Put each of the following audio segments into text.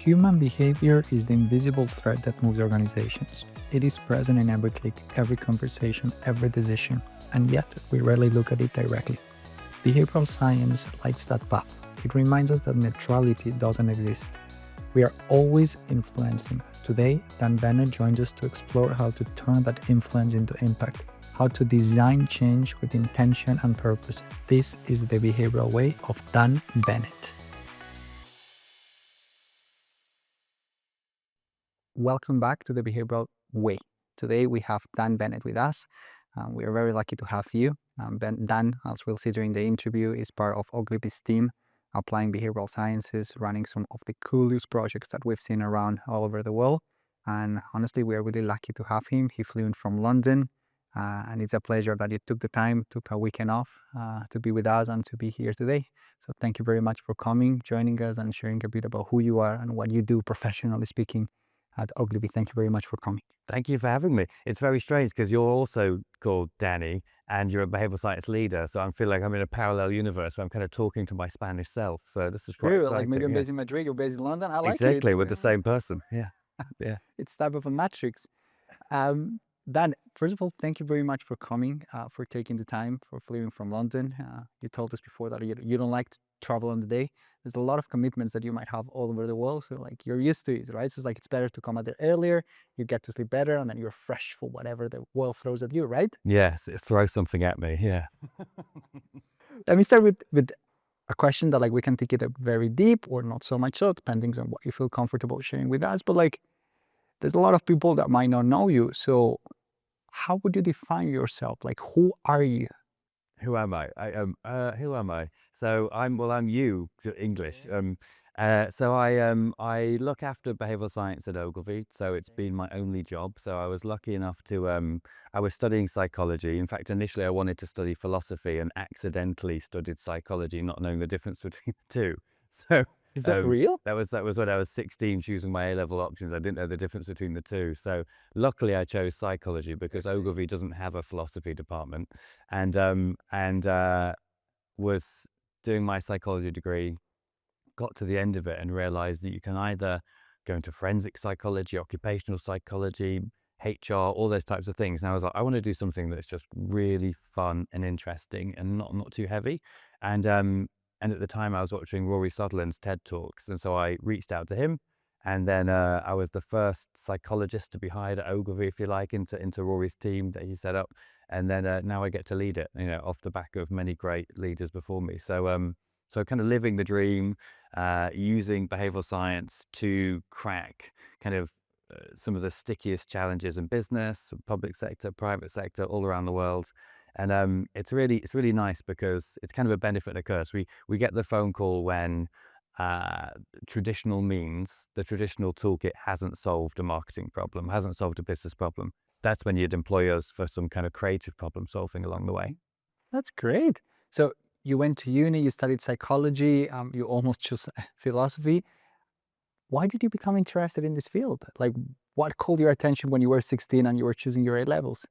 Human behavior is the invisible thread that moves organizations. It is present in every click, every conversation, every decision, and yet we rarely look at it directly. Behavioral science lights that path. It reminds us that neutrality doesn't exist. We are always influencing. Today, Dan Bennett joins us to explore how to turn that influence into impact, how to design change with intention and purpose. This is the Behavioral Way of Dan Bennett. Welcome back to the Behavioral Way. Today we have Dan Bennett with us. We are very lucky to have you. Dan, as we'll see during the interview, is part of Ogilvy's team, applying behavioral sciences, running some of the coolest projects that we've seen around all over the world. And honestly, we are really lucky to have him. He flew in from London, and it's a pleasure that you took the time, took a weekend off to be with us and to be here today. So thank you very much for coming, joining us, and sharing a bit about who you are and what you do professionally speaking at Ogilvy. Thank you very much for coming. Thank you for having me. It's very strange because you're also called Danny and you're a behavioral science leader. So I feel like I'm in a parallel universe where I'm kind of talking to my Spanish self. So this is quite exciting. Like maybe I'm based in Madrid, you're based in London. I like exactly, it. with the same person. Yeah. Yeah. It's type of a matrix. Dan, first of all, thank you very much for coming, for taking the time, for flying from London. You told us before that you don't like to travel on the day. There's a lot of commitments that you might have all over the world. So like you're used to it, right? So it's like it's better to come out there earlier, you get to sleep better, and then you're fresh for whatever the world throws at you, right? Yes, it throws something at me. Yeah. Let me start with a question that like we can take it very deep or not so much so, depending on what you feel comfortable sharing with us. But like there's a lot of people that might not know you. So how would you define yourself? Like who are you? Who am I? Who am I? So I'm you, English. I look after behavioral science at Ogilvy. So it's been my only job. So I was lucky enough to, I was studying psychology. In fact, initially I wanted to study philosophy and accidentally studied psychology, not knowing the difference between the two. So Is that real? that was when I was 16 choosing my A-level options. I didn't know the difference between the two. So luckily I chose psychology because Ogilvy doesn't have a philosophy department, and was doing my psychology degree, got to the end of it and realized that you can either go into forensic psychology, occupational psychology, HR, all those types of things. And I was like, I want to do something that's just really fun and interesting and not too heavy. And at the time I was watching Rory Sutherland's TED Talks. And so I reached out to him. And then I was the first psychologist to be hired at Ogilvy, if you like, into Rory's team that he set up. And then now I get to lead it, off the back of many great leaders before me. So so kind of living the dream, using behavioral science to crack kind of some of the stickiest challenges in business, public sector, private sector, all around the world. And it's really nice because it's kind of a benefit and a curse. We get the phone call when traditional means, the traditional toolkit hasn't solved a marketing problem, hasn't solved a business problem. That's when you'd employ us for some kind of creative problem solving along the way. That's great. So you went to uni, you studied psychology, you almost chose philosophy. Why did you become interested in this field? Like what called your attention when you were 16 and you were choosing your A-levels?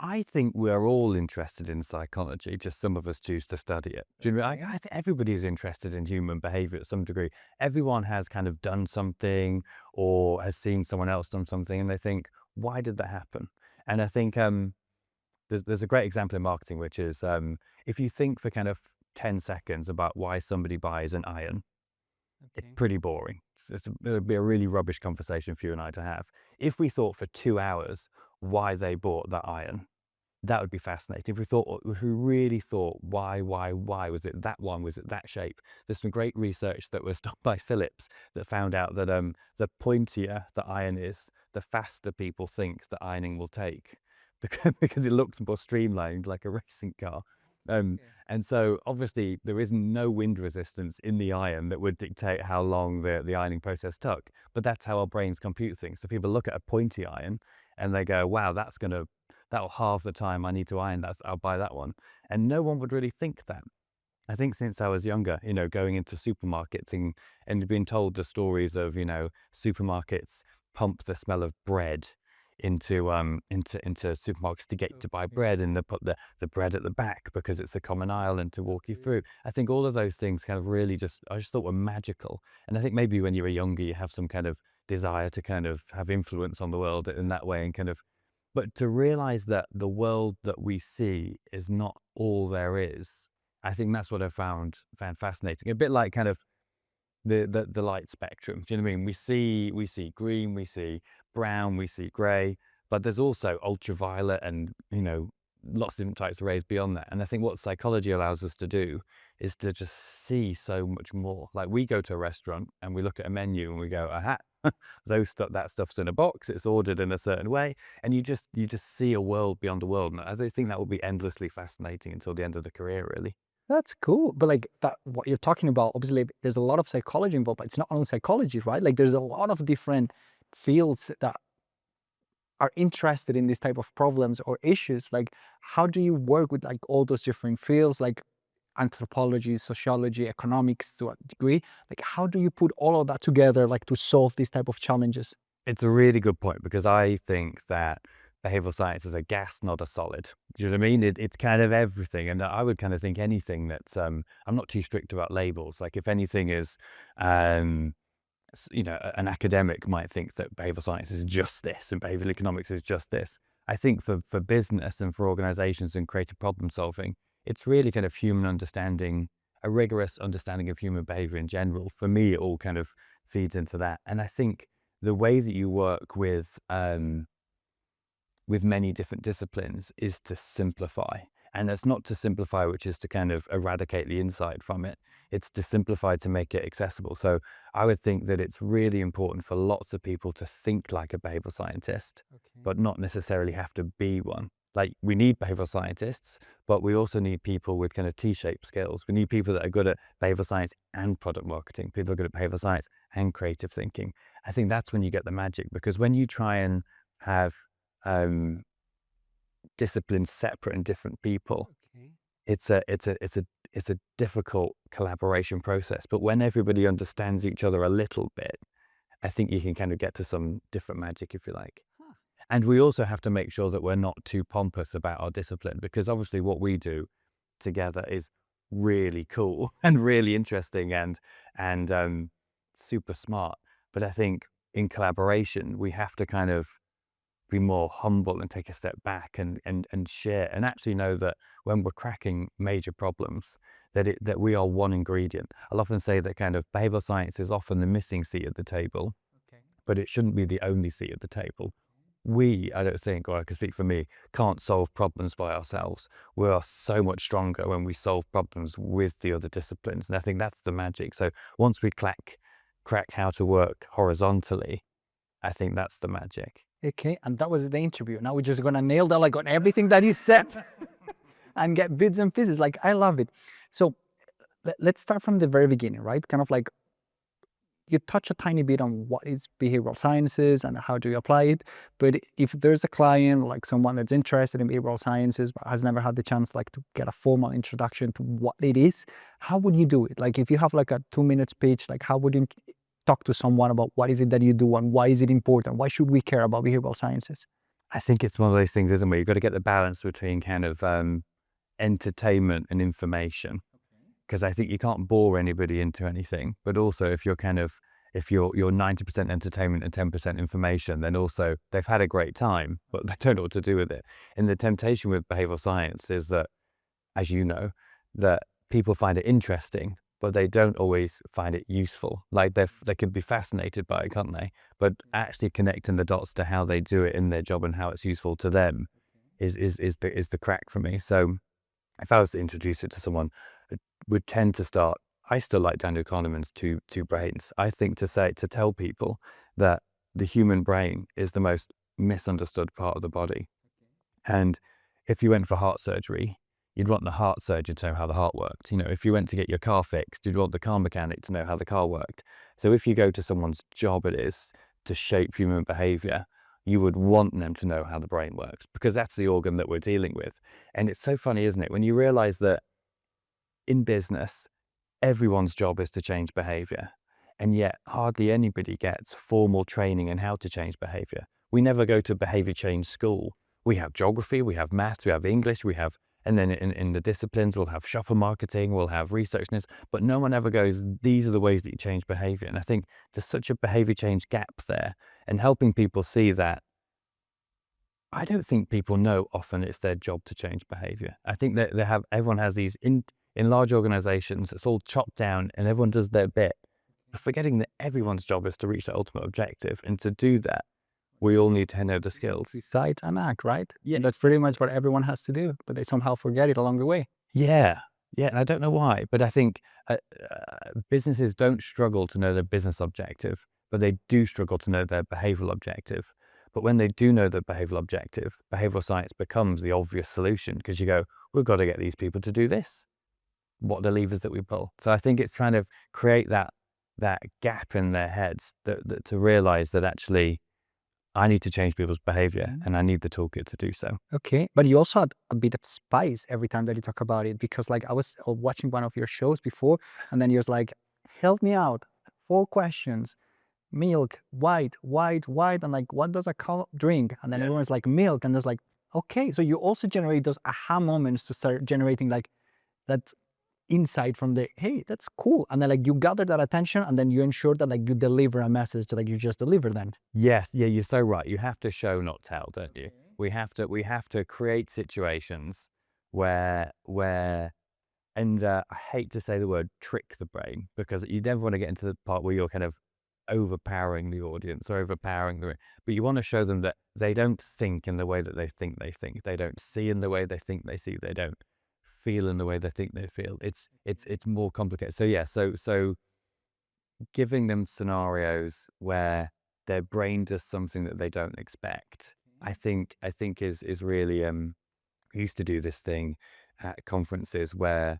I think we're all interested in psychology, just some of us choose to study it. Do you know, I think everybody's interested in human behavior at some degree. Everyone has kind of done something or has seen someone else done something and they think, why did that happen? And I think there's a great example in marketing, which is if you think for kind of 10 seconds about why somebody buys an iron, it's pretty boring. It would be a really rubbish conversation for you and I to have. If we thought for 2 hours why they bought that iron, that would be fascinating. If we really thought why was it that one, was it that shape? There's some great research that was done by Philips that found out that the pointier the iron is, the faster people think the ironing will take because it looks more streamlined like a racing car. And so obviously there is no wind resistance in the iron that would dictate how long the ironing process took, but that's how our brains compute things. So people look at a pointy iron and they go, wow, that'll halve the time I need to iron that, I'll buy that one. And no one would really think that. I think since I was younger, going into supermarkets and being told the stories of, supermarkets pump the smell of bread into supermarkets to get you to buy bread, and they put the bread at the back because it's a common aisle and to walk you through. I think all of those things kind of really I just thought were magical. And I think maybe when you were younger, you have some kind of desire to kind of have influence on the world in that way, and kind of, but to realize that the world that we see is not all there is, I think that's what I found fascinating. A bit like kind of the light spectrum. Do you know what I mean? We see green, we see brown, we see gray, but there's also ultraviolet and, you know, lots of different types of rays beyond that. And I think what psychology allows us to do is to just see so much more. Like, we go to a restaurant and we look at a menu and we go, aha, that stuff's in a box, it's ordered in a certain way, and you just see a world beyond the world. And I think that will be endlessly fascinating until the end of the career, really. That's cool. But like that, what you're talking about, obviously, there's a lot of psychology involved, but it's not only psychology, right? Like there's a lot of different fields that are interested in this type of problems or issues. Like, how do you work with like all those different fields, like anthropology, sociology, economics to a degree? Like, how do you put all of that together, like to solve these type of challenges? It's a really good point, because I think that behavioral science is a gas, not a solid. Do you know what I mean? It's kind of everything. And I would kind of think anything that's, I'm not too strict about labels. Like, if anything is, you know, an academic might think that behavioral science is just this and behavioral economics is just this. I think for business and for organizations and creative problem solving, it's really kind of human understanding, a rigorous understanding of human behavior in general. For me, it all kind of feeds into that. And I think the way that you work with many different disciplines is to simplify. And that's not to simplify, which is to kind of eradicate the insight from it. It's to simplify to make it accessible. So I would think that it's really important for lots of people to think like a behavioral scientist, but not necessarily have to be one. Like, we need behavioral scientists, but we also need people with kind of T-shaped skills. We need people that are good at behavioral science and product marketing, people who are good at behavioral science and creative thinking. I think that's when you get the magic, because when you try and have disciplines separate and different people, it's a difficult collaboration process. But when everybody understands each other a little bit, I think you can kind of get to some different magic, if you like. Huh. And we also have to make sure that we're not too pompous about our discipline, because obviously what we do together is really cool and really interesting and super smart. But I think in collaboration, we have to kind of be more humble and take a step back and share, and actually know that when we're cracking major problems, that we are one ingredient. I'll often say that kind of behavioral science is often the missing seat at the table, but it shouldn't be the only seat at the table. I don't think, or I can speak for me, can't solve problems by ourselves. We are so much stronger when we solve problems with the other disciplines. And I think that's the magic. So once we crack how to work horizontally, I think that's the magic. Okay, and that was the interview. Now we're just gonna nail down like on everything that he said and get bits and pieces. Like, I love it. So let's start from the very beginning, right? Kind of like you touch a tiny bit on what is behavioral sciences and how do you apply it. But if there's a client, like someone that's interested in behavioral sciences but has never had the chance like to get a formal introduction to what it is, how would you do it? Like, if you have like a 2 minute speech, like how would you talk to someone about what is it that you do and why is it important? Why should we care about behavioral sciences? I think it's one of those things, isn't it? You've got to get the balance between kind of entertainment and information, because I think you can't bore anybody into anything. But also, if you're 90% entertainment and 10% information, then also they've had a great time, but they don't know what to do with it. And the temptation with behavioral science is that, as you know, that people find it interesting, but they don't always find it useful. Like, they can be fascinated by it, can't they? But actually connecting the dots to how they do it in their job and how it's useful to them is the crack for me. So if I was to introduce it to someone, it would tend to start. I still like Daniel Kahneman's two brains. I think to tell people that the human brain is the most misunderstood part of the body. And if you went for heart surgery, you'd want the heart surgeon to know how the heart worked. You know, if you went to get your car fixed, you'd want the car mechanic to know how the car worked. So if you go to someone's job it is to shape human behavior, you would want them to know how the brain works, because that's the organ that we're dealing with. And it's so funny, isn't it, when you realize that in business, everyone's job is to change behavior, and yet hardly anybody gets formal training in how to change behavior. We never go to behavior change school. We have geography, we have maths, we have English, and then in the disciplines, we'll have shopper marketing, we'll have researchness, but no one ever goes, these are the ways that you change behavior. And I think there's such a behavior change gap there, and helping people see that I don't think people know often it's their job to change behavior. I think that everyone has these in large organizations, it's all chopped down and everyone does their bit, forgetting that everyone's job is to reach the ultimate objective. And to do that, we all need to know the skills. Decide and act, right? Yeah. And that's pretty much what everyone has to do, but they somehow forget it along the way. Yeah. Yeah. And I don't know why, but I think businesses don't struggle to know their business objective, but they do struggle to know their behavioral objective. But when they do know the behavioral objective, behavioral science becomes the obvious solution, because you go, we've got to get these people to do this. What are the levers that we pull? So I think it's trying to create that gap in their heads that to realize that actually I need to change people's behavior and I need the toolkit to do so. Okay, but you also had a bit of spice every time that you talk about it, because like I was watching one of your shows before, and then you was like, help me out, 4 questions. Milk, white, white, white, and like, what does a cow drink? And then everyone's like, milk, and there's like, okay, so you also generate those aha moments to start generating like that insight from the, hey, that's cool, and then like you gather that attention, and then you ensure that like you deliver a message that like you just deliver then. Yes, yeah, you're so right. You have to show, not tell, don't you? We have to create situations where and I hate to say the word trick the brain, because you never want to get into the part where you're kind of overpowering the audience or overpowering but you want to show them that they don't think in the way that they think they think. They don't see in the way they think they see. They don't feel in the way they think they feel. It's more complicated. So yeah, so giving them scenarios where their brain does something that they don't expect, I think is really I used to do this thing at conferences where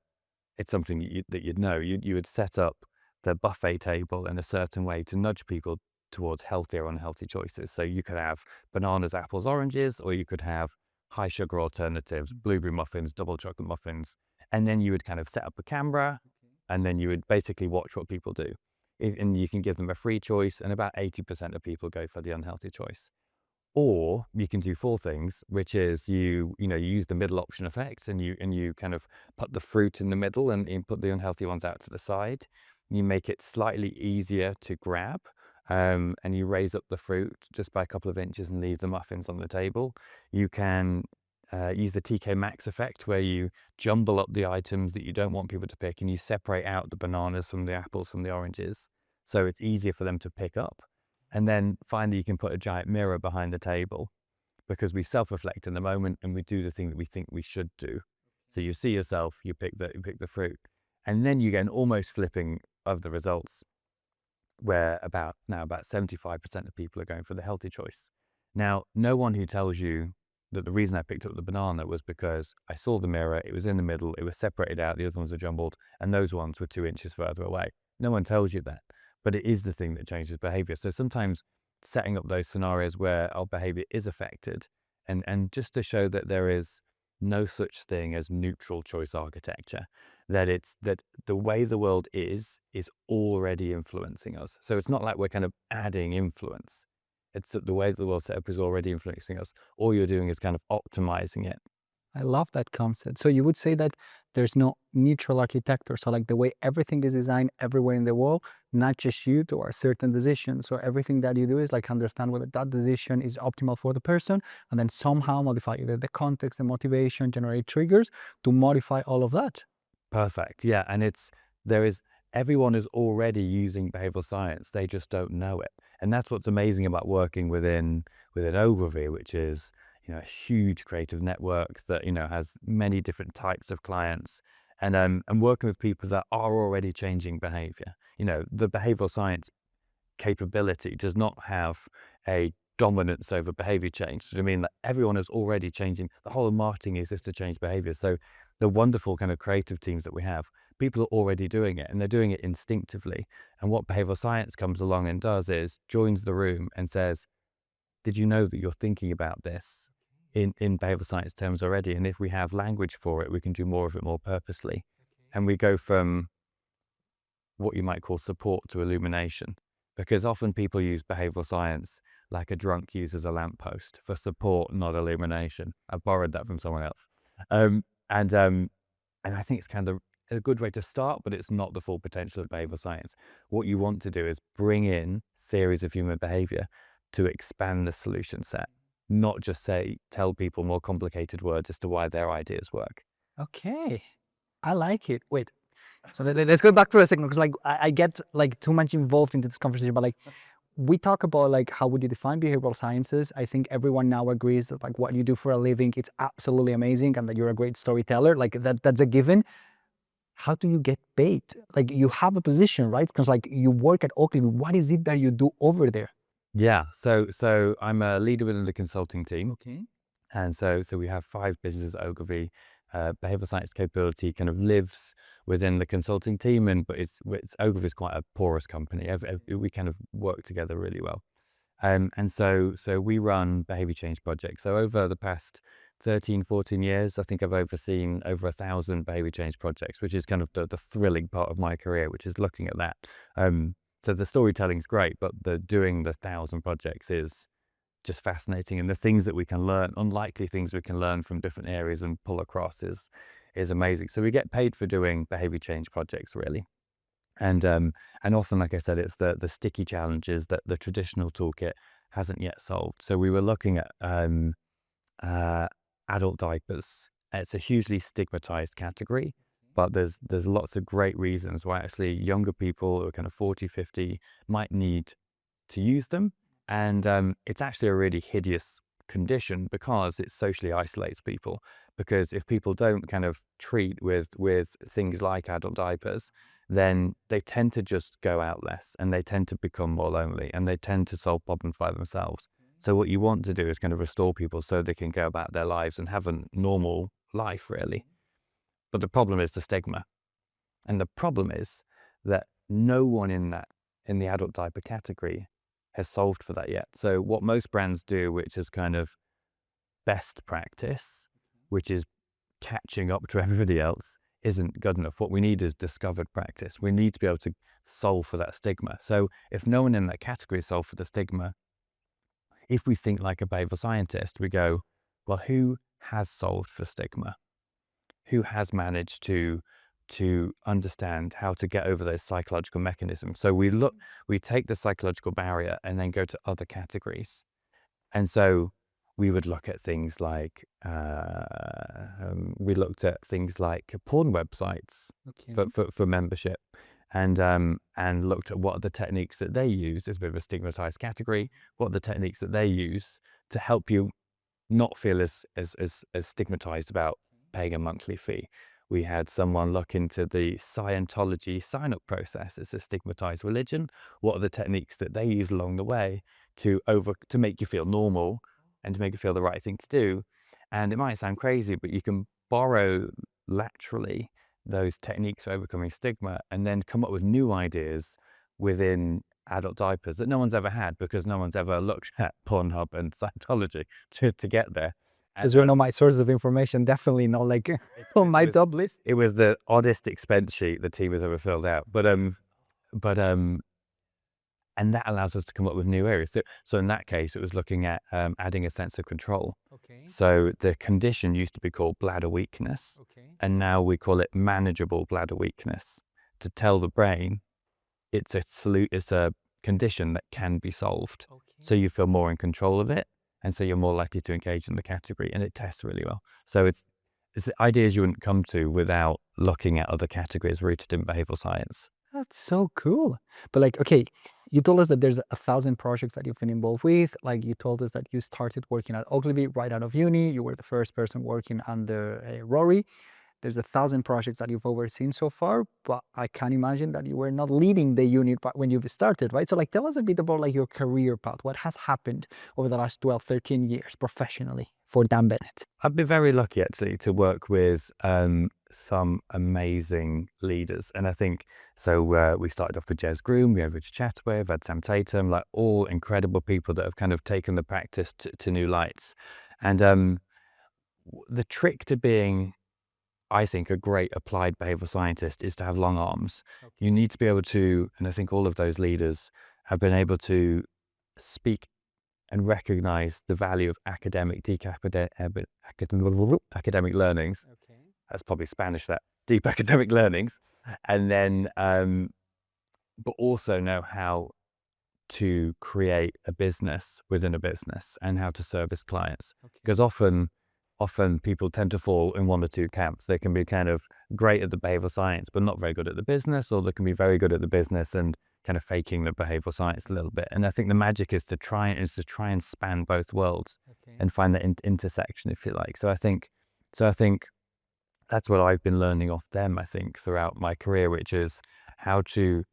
it's something that you'd know. You would set up the buffet table in a certain way to nudge people towards healthy or unhealthy choices. So you could have bananas, apples, oranges, or you could have high sugar alternatives, blueberry muffins, double chocolate muffins. And then you would kind of set up a camera, and then you would basically watch what people do. And you can give them a free choice, and about 80% of people go for the unhealthy choice. Or you can do 4 things, which is you use the middle option effect, and you kind of put the fruit in the middle and you put the unhealthy ones out to the side. You make it slightly easier to grab, and you raise up the fruit just by a couple of inches and leave the muffins on the table. You can use the TK Maxx effect, where you jumble up the items that you don't want people to pick, and you separate out the bananas from the apples from the oranges, so it's easier for them to pick up. And then finally, you can put a giant mirror behind the table, because we self-reflect in the moment and we do the thing that we think we should do. So you see yourself, you pick the fruit, and then you get an almost flipping of the results, where about 75% of people are going for the healthy choice. Now, no one who tells you that the reason I picked up the banana was because I saw the mirror, it was in the middle, it was separated out, the other ones were jumbled, and those ones were 2 inches further away. No one tells you that, but it is the thing that changes behavior. So sometimes setting up those scenarios where our behavior is affected, and just to show that there is no such thing as neutral choice architecture, that the way the world is already influencing us. So it's not like we're kind of adding influence. It's that the way the world's set up is already influencing us. All you're doing is kind of optimizing it. I love that concept. So you would say that there's no neutral architecture. So like the way everything is designed everywhere in the world, not just you to a certain decision. So everything that you do is like understand whether that decision is optimal for the person, and then somehow modify either the context, the motivation, generate triggers to modify all of that. Perfect. Yeah. And everyone is already using behavioral science. They just don't know it. And that's what's amazing about working within Ogilvy, which is, a huge creative network that, has many different types of clients, and working with people that are already changing behavior. The behavioral science capability does not have a dominance over behavior change. I mean, that everyone is already changing. The whole of marketing is just to change behavior. So the wonderful kind of creative teams that we have, people are already doing it, and they're doing it instinctively. And what behavioral science comes along and does is joins the room and says, did you know that you're thinking about this in behavioral science terms already? And if we have language for it, we can do more of it more purposely. And we go from what you might call support to illumination, because often people use behavioral science like a drunk uses a lamppost for support, not illumination. I borrowed that from someone else. Um, and um, and I think it's kind of a good way to start, but it's not the full potential of behavioral science. What you want to do is bring in theories of human behavior to expand the solution set, not just tell people more complicated words as to why their ideas work. Okay, I like it. Wait, so let's go back for a second because like I get like too much involved into this conversation, but like we talk about like how would you define behavioral sciences. I think everyone now agrees that like what you do for a living, it's absolutely amazing and that you're a great storyteller. Like that's a given. How do you get paid? Like you have a position, right? Because like you work at Ogilvy. What is it that you do over there? Yeah, so I'm a leader within the consulting team, Okay. and so we have 5 businesses at Ogilvy. Behavioral science capability kind of lives within the consulting team, and but it's Ogilvy is quite a porous company. We kind of work together really well. And so we run behavior change projects. So over the past 13, 14 years, I think I've overseen over 1,000 behavior change projects, which is kind of the thrilling part of my career, which is looking at that. So the storytelling's great, but the doing the 1,000 projects is just fascinating. And the things that we can learn, unlikely things we can learn from different areas and pull across is amazing. So we get paid for doing behavior change projects, really. And often, like I said, it's the sticky challenges that the traditional toolkit hasn't yet solved. So we were looking at uh, adult diapers. It's a hugely stigmatized category, but there's lots of great reasons why actually younger people who are kind of 40, 50 might need to use them. And it's actually a really hideous condition because it socially isolates people. Because if people don't kind of treat with things like adult diapers, then they tend to just go out less and they tend to become more lonely and they tend to solve problems by themselves. So what you want to do is kind of restore people so they can go about their lives and have a normal life, really. But the problem is the stigma. And the problem is that no one in the adult diaper category has solved for that yet. So what most brands do, which is kind of best practice, which is catching up to everybody else, isn't good enough. What we need is discovered practice. We need to be able to solve for that stigma. So if no one in that category solved for the stigma, if we think like a behavioral scientist, we go, well, who has solved for stigma? Who has managed to understand how to get over those psychological mechanisms? So we take the psychological barrier and then go to other categories. And so we would look at things like, we looked at things like porn websites Okay. for membership, and looked at what are the techniques that they use. It's a bit of a stigmatized category. What are the techniques that they use to help you not feel as stigmatized about paying a monthly fee? We had someone look into the Scientology sign-up process. It's a stigmatized religion. What are the techniques that they use along the way to make you feel normal and to make it feel the right thing to do? And it might sound crazy, but you can borrow laterally those techniques for overcoming stigma and then come up with new ideas within adult diapers that no one's ever had because no one's ever looked at Pornhub and Scientology to get there. Those And were not my sources of information. Definitely not like on my top list. it was the oddest expense sheet the team has ever filled out. But and that allows us to come up with new areas. So in that case, it was looking at adding a sense of control. Okay. So the condition used to be called bladder weakness, Okay. and now we call it manageable bladder weakness to tell the brain it's a condition that can be solved. So you feel more in control of it, and so you're more likely to engage in the category, and it tests really well. So it's ideas you wouldn't come to without looking at other categories rooted in behavioral science. That's so cool. But like, okay, you told us that there's 1,000 projects that you've been involved with. Like you told us that you started working at Ogilvy right out of uni. You were the first person working under Rory. There's 1,000 projects that you've overseen so far, but I can imagine that you were not leading the unit when you started, right? So like, tell us a bit about like your career path. What has happened over the last 12, 13 years professionally for Dan Bennett? I've been very lucky actually to work with some amazing leaders, and I think so. We started off with Jez Groom, we have Rich Chataway, we've had Sam Tatum, like all incredible people that have kind of taken the practice to new lights. And the trick to being, I think, a great applied behavioral scientist is to have long arms. You need to be able to, and I think all of those leaders have been able to speak and recognize the value of academic learnings. Okay. That's probably Spanish, that deep academic learnings. And then, but also know how to create a business within a business and how to service clients. Okay. Because often people tend to fall in one or two camps. They can be kind of great at the behavioral science, but not very good at the business, or they can be very good at the business and kind of faking the behavioral science a little bit. And I think the magic is to try and span both worlds Okay. and find that intersection, if you like. So I think that's what I've been learning off them, I think, throughout my career, which is how to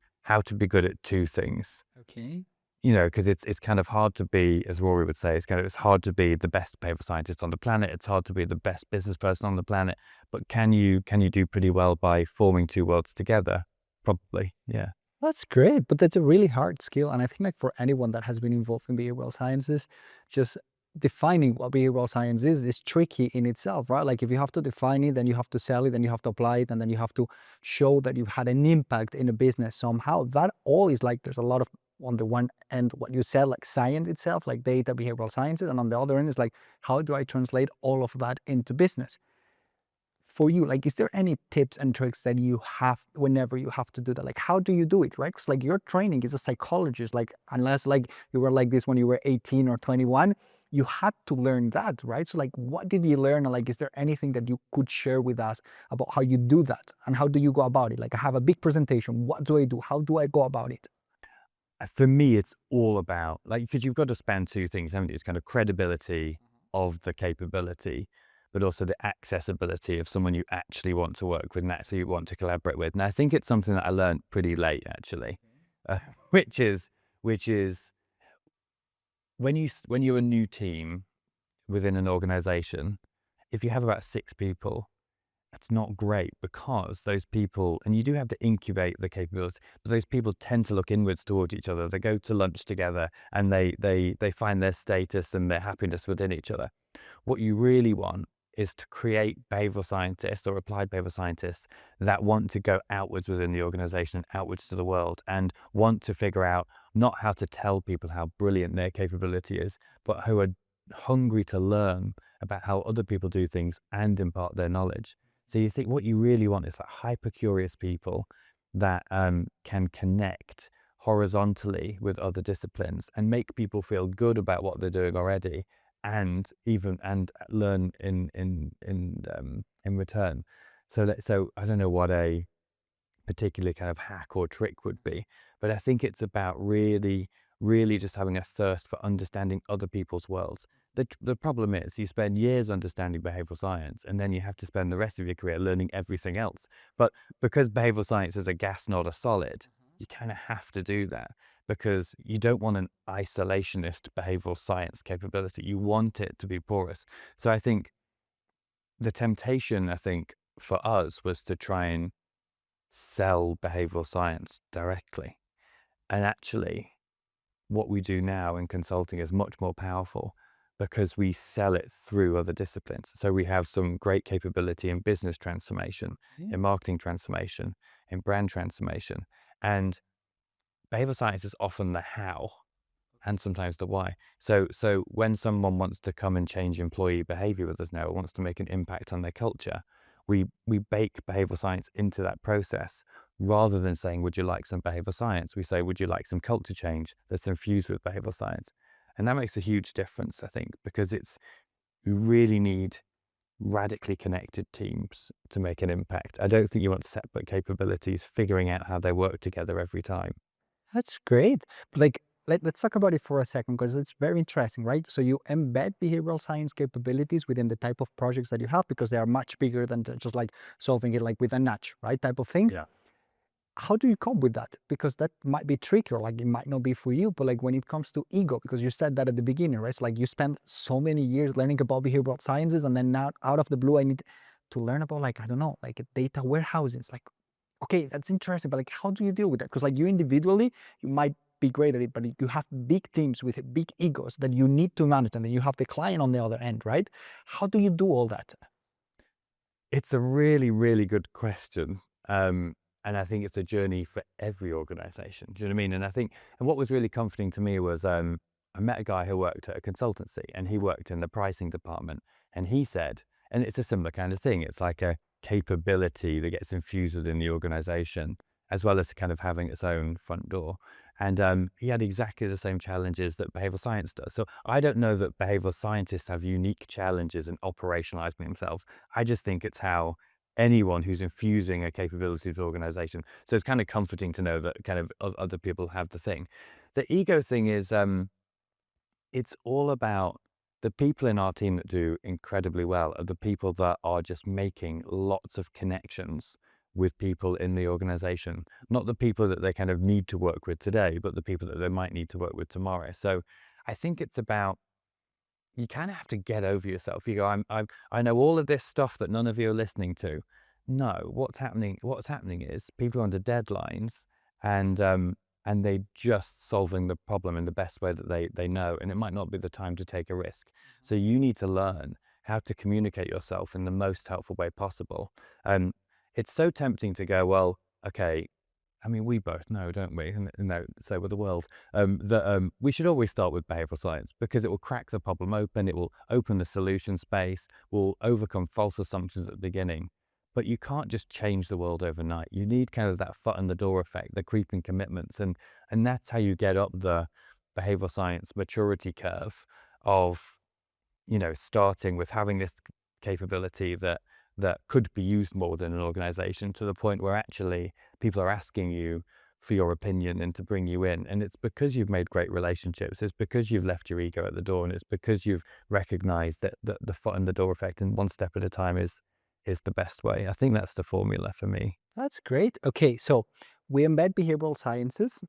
be good at two things. Okay. You know, because it's kind of hard to be, as Rory would say, it's hard to be the best behavioral scientist on the planet. It's hard to be the best business person on the planet. But can you do pretty well by forming two worlds together? Probably, yeah. That's great, but that's a really hard skill. And I think like for anyone that has been involved in behavioral sciences, just defining what behavioral science is tricky in itself, right? Like if you have to define it, then you have to sell it, then you have to apply it, and then you have to show that you've had an impact in a business somehow. That all is like there's a lot of on the one end what you sell like science itself, like data, behavioral sciences, and on the other end is like how do I translate all of that into business? For you, like, is there any tips and tricks that you have whenever you have to do that? Like, how do you do it, right? Because like your training is a psychologist, like unless like you were like this when you were 18 or 21, you had to learn that, right? So like, what did you learn? And like, is there anything that you could share with us about how you do that and how do you go about it? Like, I have a big presentation. What do I do? How do I go about it? For me, it's all about, like, because you've got to span two things, haven't you? It's kind of credibility of the capability, but also the accessibility of someone you actually want to work with and actually want to collaborate with. And I think it's something that I learned pretty late, actually, uh, which is when you're a new team within an organization, if you have about 6 people, that's not great, because those people, and you do have to incubate the capability, but those people tend to look inwards towards each other. They go to lunch together and they find their status and their happiness within each other. What you really want is to create behavioral scientists or applied behavioral scientists that want to go outwards within the organization and outwards to the world, and want to figure out not how to tell people how brilliant their capability is, but who are hungry to learn about how other people do things and impart their knowledge. So you think what you really want is like hyper curious people that can connect horizontally with other disciplines and make people feel good about what they're doing already, and learn in return. So I don't know what a particular kind of hack or trick would be, but I think it's about really just having a thirst for understanding other people's worlds. The problem is you spend years understanding behavioral science, and then you have to spend the rest of your career learning everything else. But because behavioral science is a gas, not a solid, you kind of have to do that, because you don't want an isolationist behavioral science capability. You want it to be porous. So I think the temptation, I think, for us was to try and sell behavioral science directly. And actually, what we do now in consulting is much more powerful, because we sell it through other disciplines. So we have some great capability in business transformation, in marketing transformation, in brand transformation. And behavioral science is often the how and sometimes the why. So when someone wants to come and change employee behavior with us now, or wants to make an impact on their culture, we bake behavioral science into that process. Rather than saying, would you like some behavioral science? We say, would you like some culture change that's infused with behavioral science? And that makes a huge difference, I think, because you really need radically connected teams to make an impact. I don't think you want separate capabilities figuring out how they work together every time. That's great. But like, let's talk about it for a second because it's very interesting, right? So you embed behavioral science capabilities within the type of projects that you have because they are much bigger than just like solving it like with a nudge, right? Type of thing. Yeah. How do you cope with that? Because that might be tricky, or like it might not be for you, but like when it comes to ego, because you said that at the beginning, right? So like you spent so many years learning about behavioral sciences, and then now out of the blue, I need to learn about like, I don't know, like data warehousing. It's like, okay, that's interesting, but like, how do you deal with that? Because like you individually, you might be great at it, but you have big teams with big egos that you need to manage, and then you have the client on the other end, right? How do you do all that? It's a really, really good question. And I think it's a journey for every organization. Do you know what I mean? And I think, and what was really comforting to me was I met a guy who worked at a consultancy, and he worked in the pricing department. And he said, and it's a similar kind of thing, it's like a capability that gets infused within the organization, as well as kind of having its own front door. And he had exactly the same challenges that behavioral science does. So I don't know that behavioral scientists have unique challenges in operationalizing themselves. I just think it's how anyone who's infusing a capability to the organization. So it's kind of comforting to know that kind of other people have the thing. The ego thing is, it's all about the people in our team that do incredibly well are the people that are just making lots of connections with people in the organization, not the people that they kind of need to work with today, but the people that they might need to work with tomorrow. So I think it's about, you kind of have to get over yourself. You go, I know all of this stuff that none of you are listening to. No, what's happening is people are under deadlines, and they just solving the problem in the best way that they know, and it might not be the time to take a risk. So you need to learn how to communicate yourself in the most helpful way possible. It's so tempting to go, well, okay, I mean, we both know, don't we? And so with the world, that we should always start with behavioral science because it will crack the problem open, it will open the solution space, will overcome false assumptions at the beginning. But you can't just change the world overnight. You need kind of that foot in the door effect, the creeping commitments, and that's how you get up the behavioral science maturity curve of, starting with having this capability that could be used more than an organization, to the point where actually people are asking you for your opinion and to bring you in. And it's because you've made great relationships. It's because you've left your ego at the door, and it's because you've recognized that the foot in the door effect and one step at a time is the best way. I think that's the formula for me. That's great. Okay, so we embed behavioral sciences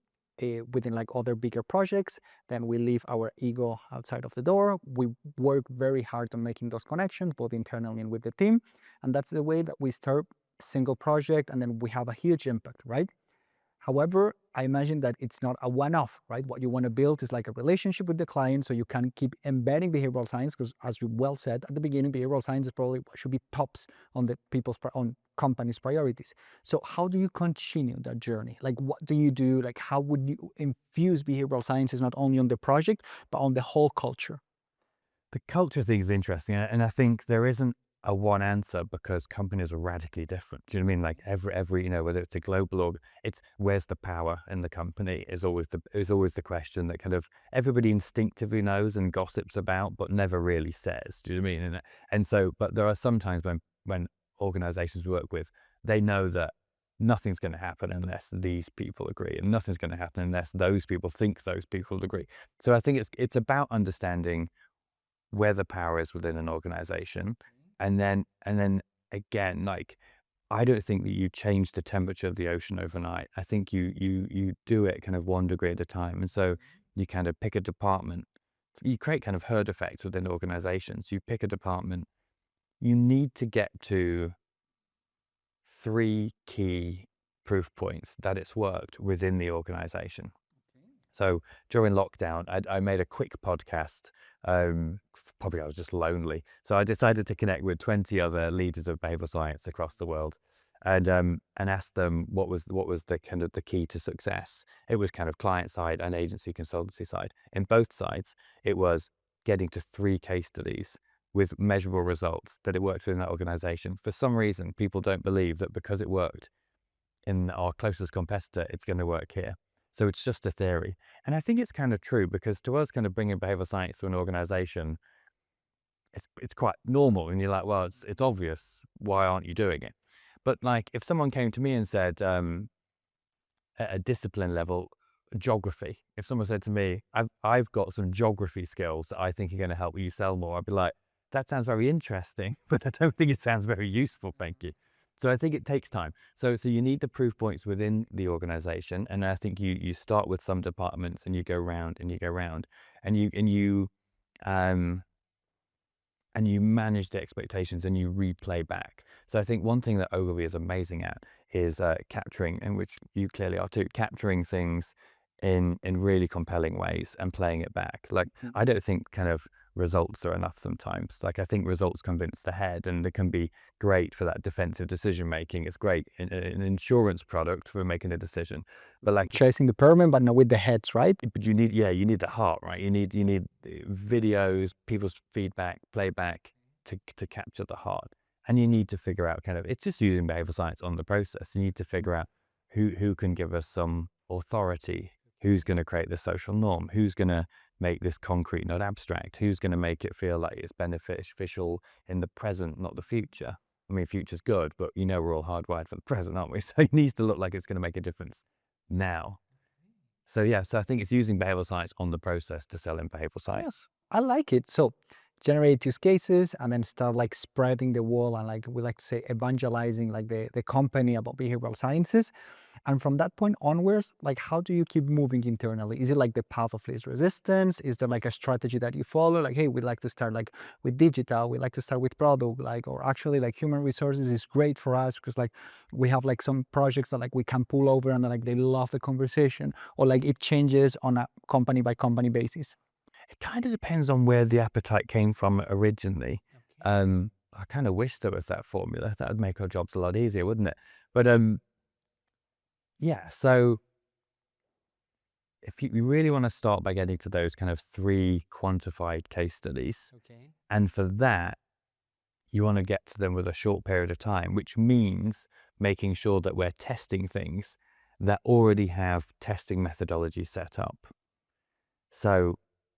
within like other bigger projects. Then we leave our ego outside of the door. We work very hard on making those connections, both internally and with the team. And that's the way that we start a single project, and then we have a huge impact, right? However, I imagine that it's not a one-off, right? What you want to build is like a relationship with the client, so you can keep embedding behavioral science, because as you well said at the beginning, behavioral science is probably what should be tops on the on companies' priorities. So how do you continue that journey? Like, what do you do? Like, how would you infuse behavioral sciences not only on the project, but on the whole culture? The culture thing is interesting, and I think there isn't a one answer because companies are radically different. Do you know what I mean? Like every whether it's a global org, it's where's the power in the company is always the question that kind of everybody instinctively knows and gossips about, but never really says. Do you know what I mean? And so, but there are some times when organizations we work with, they know that nothing's going to happen unless these people agree, and nothing's going to happen unless those people think those people agree. So I think it's about understanding where the power is within an organization. And then again, like, I don't think that you change the temperature of the ocean overnight. I think you do it kind of 1 degree at a time. And so you kind of pick a department. You create kind of herd effects within organizations. You pick a department. You need to get to 3 key proof points that it's worked within the organization. So during lockdown, I made a quick podcast. Probably I was just lonely. So I decided to connect with 20 other leaders of behavioral science across the world, and asked them what was the kind of the key to success. It was kind of client side and agency consultancy side. In both sides, it was getting to 3 case studies with measurable results that it worked within that organization. For some reason, people don't believe that because it worked in our closest competitor, it's going to work here. So it's just a theory. And I think it's kind of true, because to us, kind of bringing behavioral science to an organization, it's quite normal. And you're like, well, it's obvious. Why aren't you doing it? But like, if someone came to me and said, at a discipline level, geography, if someone said to me, I've got some geography skills that I think are going to help you sell more, I'd be like, that sounds very interesting, but I don't think it sounds very useful. Thank you. So I think it takes time. So you need the proof points within the organization. And I think you start with some departments, and you go round and you go round, and you manage the expectations, and you replay back. So I think one thing that Ogilvy is amazing at is capturing, and which you clearly are too, capturing things in really compelling ways and playing it back. Like, I don't think kind of results are enough sometimes. Like, I think results convince the head, and they can be great for that defensive decision making. It's great in an insurance product for making a decision, but like, Chasing the permit, but not with the heads, right? but you need, yeah, you need the heart, right? You need videos, people's feedback, playback to capture the heart, and you need to figure out kind of, it's just using behavioral science on the process. You need to figure out who can give us some authority, who's going to create the social norm, who's going to make this concrete, not abstract, who's going to make it feel like it's beneficial in the present, not the future. I mean, future's good, but we're all hardwired for the present, aren't we? So it needs to look like it's going to make a difference now. So yeah, so I think it's using behavioral science on the process to sell in behavioral science. Yes, I like it. So generate use cases and then start like spreading the wall and like we like to say evangelizing like the company about behavioral sciences. And from that point onwards, like how do you keep moving internally? Is it like the path of least resistance? Is there like a strategy that you follow? Like, hey, we'd like to start like with digital, we like to start with product, like, or actually like human resources is great for us because like we have like some projects that like we can pull over and like they love the conversation, or like it changes on a company by company basis. It kind of depends on where the appetite came from originally. I kind of wish there was that formula. That would make our jobs a lot easier, wouldn't it? But yeah. So if you really want to start by getting to those kind of 3 quantified case studies, Okay. and for that, you want to get to them with a short period of time, which means making sure that we're testing things that already have testing methodology set up. So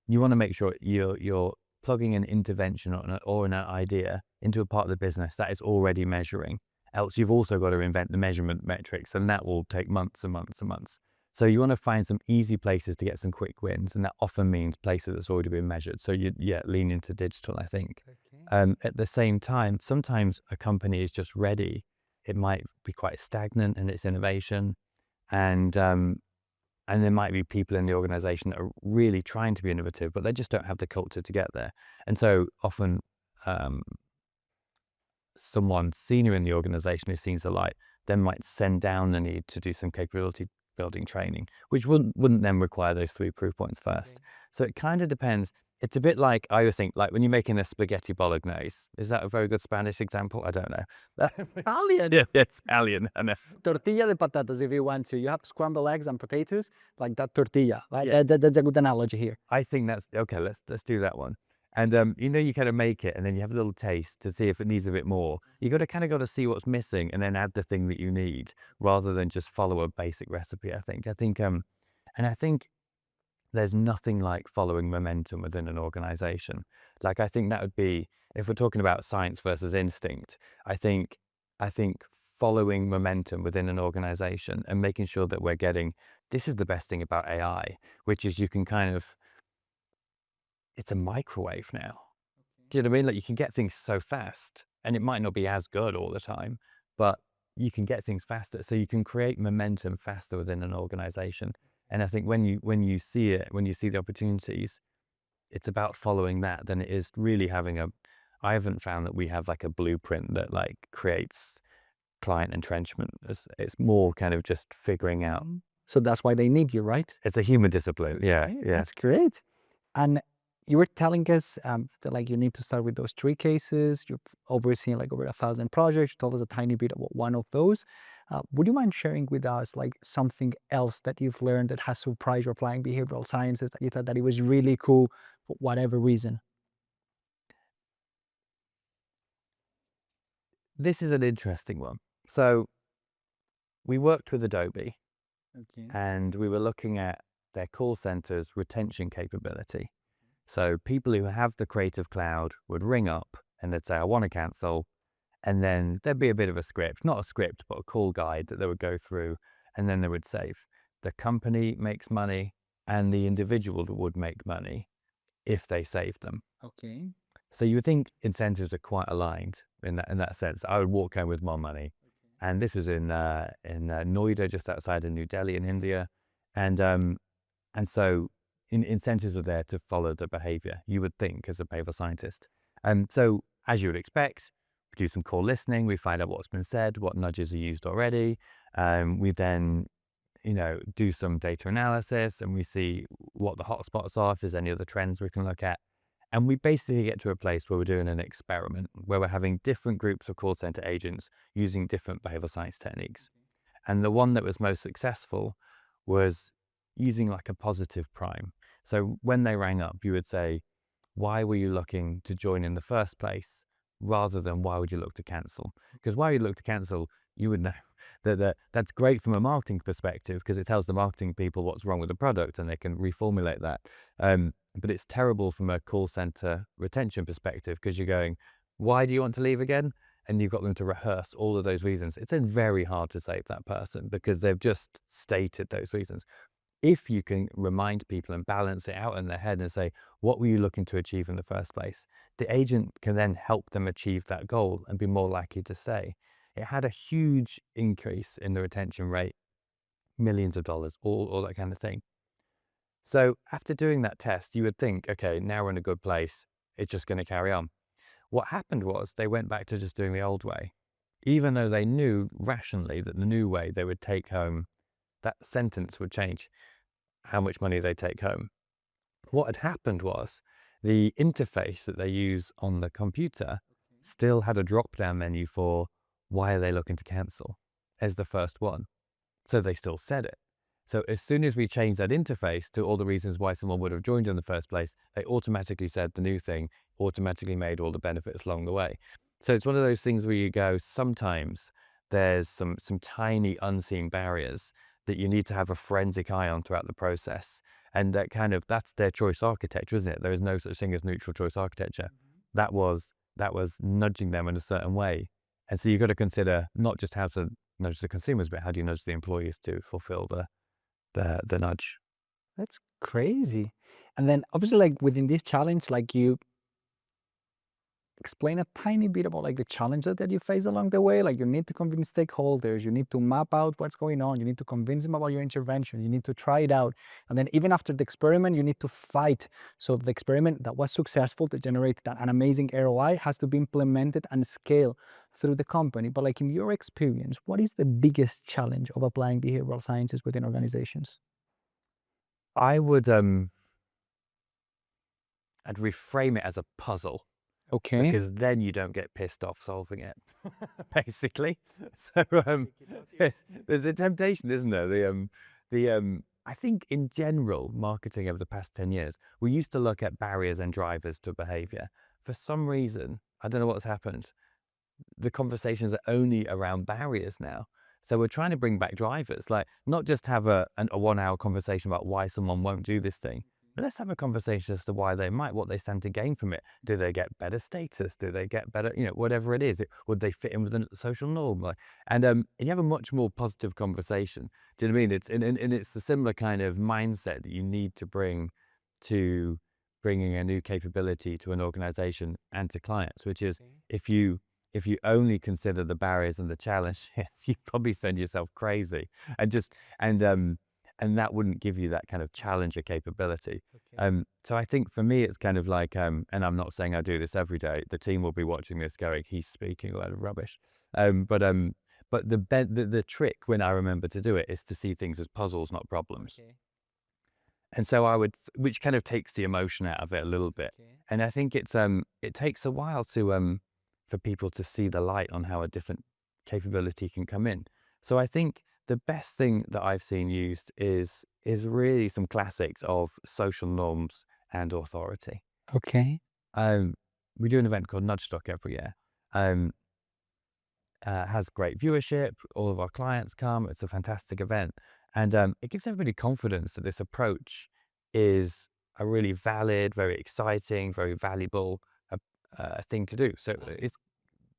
you want to make sure you're plugging an intervention or an idea into a part of the business that is already measuring. Else you've also got to invent the measurement metrics, and that will take months and months and months. So you want to find some easy places to get some quick wins, and that often means places that's already been measured. So you lean into digital, I think. Okay. At the same time, sometimes a company is just ready. It might be quite stagnant in its innovation, and there might be people in the organization that are really trying to be innovative, but they just don't have the culture to get there. And so often, someone senior in the organization who sees the light then might send down the need to do some capability building training, which wouldn't then require those 3 proof points first. Okay. So it kind of depends. It's a bit like, I always think, like when you're making a spaghetti bolognese. Is that a very good Spanish example? I don't know. Italian. Yeah, it's Italian. I know. Tortilla de patatas, if you want to. You have scrambled eggs and potatoes, like that tortilla. Right? Yeah. That's a good analogy here. I think that's okay. Let's do that one. And you kind of make it, and then you have a little taste to see if it needs a bit more. You got to see what's missing, and then add the thing that you need, rather than just follow a basic recipe. I think there's nothing like following momentum within an organization. Like, I think that would be, if we're talking about science versus instinct. I think following momentum within an organization and making sure that we're getting. This is the best thing about AI, which is you can kind of. It's a microwave now. Do you know what I mean? Like, you can get things so fast, and it might not be as good all the time, but you can get things faster. So you can create momentum faster within an organization. And I think when you see it, when you see the opportunities, it's about following that than it is really having I haven't found that we have like a blueprint that like creates client entrenchment. It's more kind of just figuring out. So that's why they need you, right? It's a human discipline. Yeah. Right, Yeah. that's great. And you were telling us that like you need to start with those 3 cases. You've overseen like over 1,000 projects. You told us a tiny bit about one of those. Would you mind sharing with us like something else that you've learned that has surprised you applying behavioral sciences that you thought that it was really cool for whatever reason? This is an interesting one. So we worked with Adobe, Okay. and we were looking at their call center's retention capability. So people who have the Creative Cloud would ring up and they'd say, I want to cancel. And then there'd be a bit of a script, not a script, but a call guide that they would go through, and then they would save. The company makes money, and the individual would make money if they save them. Okay. So you would think incentives are quite aligned in that sense. I would walk home with more money. And this is in Noida, just outside of New Delhi in India. And so incentives are there to follow the behavior, you would think, as a behavioral scientist. So as you would expect, we do some call listening, we find out what's been said, what nudges are used already. We then do some data analysis, and we see what the hotspots are, if there's any other trends we can look at. And we basically get to a place where we're doing an experiment where we're having different groups of call center agents using different behavioral science techniques. And the one that was most successful was using like a positive prime. So when they rang up, you would say, why were you looking to join in the first place, rather than why would you look to cancel? Because why you look to cancel, you would know that's great from a marketing perspective because it tells the marketing people what's wrong with the product and they can reformulate that. But it's terrible from a call center retention perspective because you're going, why do you want to leave again? And you've got them to rehearse all of those reasons. It's then very hard to save that person because they've just stated those reasons. If you can remind people and balance it out in their head and say, what were you looking to achieve in the first place? The agent can then help them achieve that goal and be more likely to stay. It had a huge increase in the retention rate, millions of dollars, all that kind of thing. So after doing that test, you would think, okay, now we're in a good place. It's just going to carry on. What happened was they went back to just doing the old way, even though they knew rationally that the new way they would take home, that sentence would change how much money they take home. What had happened was the interface that they use on the computer still had a drop-down menu for why are they looking to cancel as the first one. So they still said it. So as soon as we changed that interface to all the reasons why someone would have joined in the first place, they automatically said the new thing, automatically made all the benefits along the way. So it's one of those things where you go, sometimes there's some tiny unseen barriers that you need to have a forensic eye on throughout the process. And that's their choice architecture, isn't it? There is no such thing as neutral choice architecture. That was nudging them in a certain way. And so you've got to consider not just how to nudge the consumers, but how do you nudge the employees to fulfill the nudge. That's crazy. And then obviously like within this challenge, like you explain a tiny bit about like the challenges that you face along the way. Like you need to convince stakeholders, you need to map out what's going on, you need to convince them about your intervention, you need to try it out. And then even after the experiment, you need to fight. So the experiment that was successful to generate an amazing ROI has to be implemented and scaled through the company. But like in your experience, what is the biggest challenge of applying behavioral sciences within organizations? I would I'd reframe it as a puzzle. Okay. Because then you don't get pissed off solving it, basically. So there's a temptation, isn't there? I think in general, marketing over the past 10 years, we used to look at barriers and drivers to behavior. For some reason, I don't know what's happened. The conversations are only around barriers now. So we're trying to bring back drivers, like not just have a 1 hour conversation about why someone won't do this thing, but let's have a conversation as to why they might, what they stand to gain from it. Do they get better status? Do they get better, whatever it is, would they fit in with a social norm? And you have a much more positive conversation. Do you know what I mean? It's a similar kind of mindset that you need to bring to bringing a new capability to an organization and to clients, which is if you only consider the barriers and the challenges, you probably send yourself crazy and just, and that wouldn't give you that kind of challenger capability. So I think for me, it's kind of like, and I'm not saying I do this every day. The team will be watching this going, he's speaking a lot of rubbish. But the trick when I remember to do it is to see things as puzzles, not problems. And so which kind of takes the emotion out of it a little bit. And I think it takes a while to, for people to see the light on how a different capability can come in. So I think the best thing that I've seen used is really some classics of social norms and authority. Okay. We do an event called Nudgestock every year. Has great viewership. All of our clients come. It's a fantastic event. And it gives everybody confidence that this approach is a really valid, very exciting, very valuable thing to do. So it's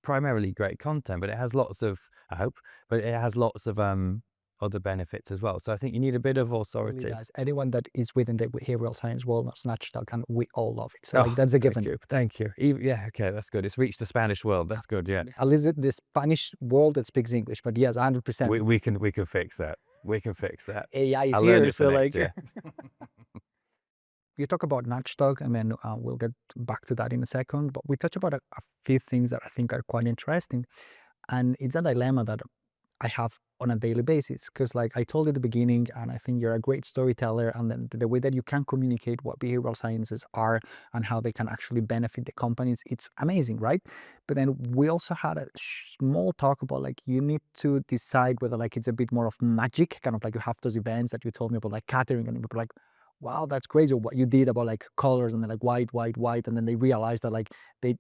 primarily great content, but it has lots of, I hope, but it has lots of other benefits as well. So I think you need a bit of authority. Really does. Anyone that is within the behavioral science world knows Nudgestock, and we all love it. So like, that's a given. Thank you. Yeah, okay, that's good. It's reached the Spanish world. That's good. Yeah, At least the Spanish world that speaks English. But yes, 100%. we can fix that. We can fix that. AI is I'll learn here, it for so next like year. you talk about Nudgestock, and then we'll get back to that in a second. But we touch about a few things that I think are quite interesting, and it's a dilemma that I have on a daily basis. Because like I told you at the beginning, and I think you're a great storyteller, and then the way that you can communicate what behavioral sciences are and how they can actually benefit the companies, it's amazing, right? But then we also had a small talk about like you need to decide whether like it's a bit more of magic, kind of like you have those events that you told me about like catering, and people are like, wow, that's crazy what you did about like colors, and they're like white, white, white, and then they realize that like they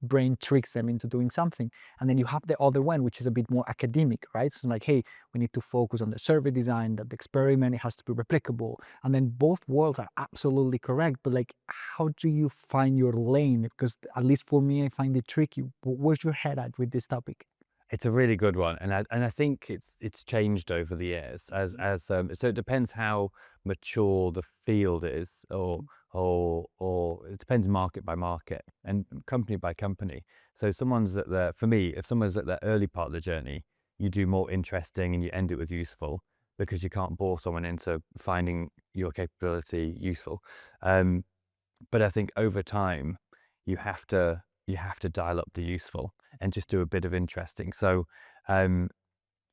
brain tricks them into doing something. And then you have the other one, which is a bit more academic, right? So it's like, hey, we need to focus on the survey design, that the experiment, it has to be replicable. And then both worlds are absolutely correct, but like, how do you find your lane? Because at least for me, I find it tricky. Where's your head at with this topic? It's a really good one, and I think it's changed over the years so it depends how mature the field is, or it depends market by market and company by company. So someone's at the for me, if someone's at the early part of the journey, you do more interesting and you end it with useful because you can't bore someone into finding your capability useful. Um, but I think over time, you have to dial up the useful and just do a bit of interesting. So, um,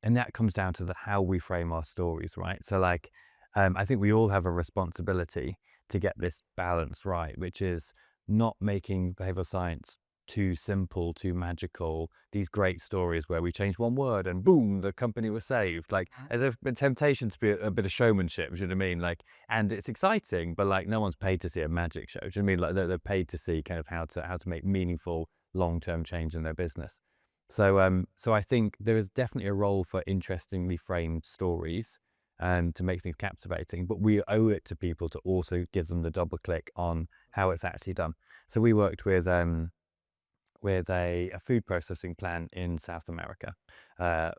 and that comes down to the how we frame our stories, right? So, like, I think we all have a responsibility to get this balance right, which is not making behavioral science too simple, too magical. These great stories where we change one word and boom, the company was saved. Like, there's a temptation to be a bit of showmanship. Do you know what I mean? Like, and it's exciting, but like, no one's paid to see a magic show. Do you know what I mean? Like, they're paid to see kind of how to make meaningful long-term change in their business. So I think there is definitely a role for interestingly framed stories to make things captivating, but we owe it to people to also give them the double click on how it's actually done. So we worked with a food processing plant in South America.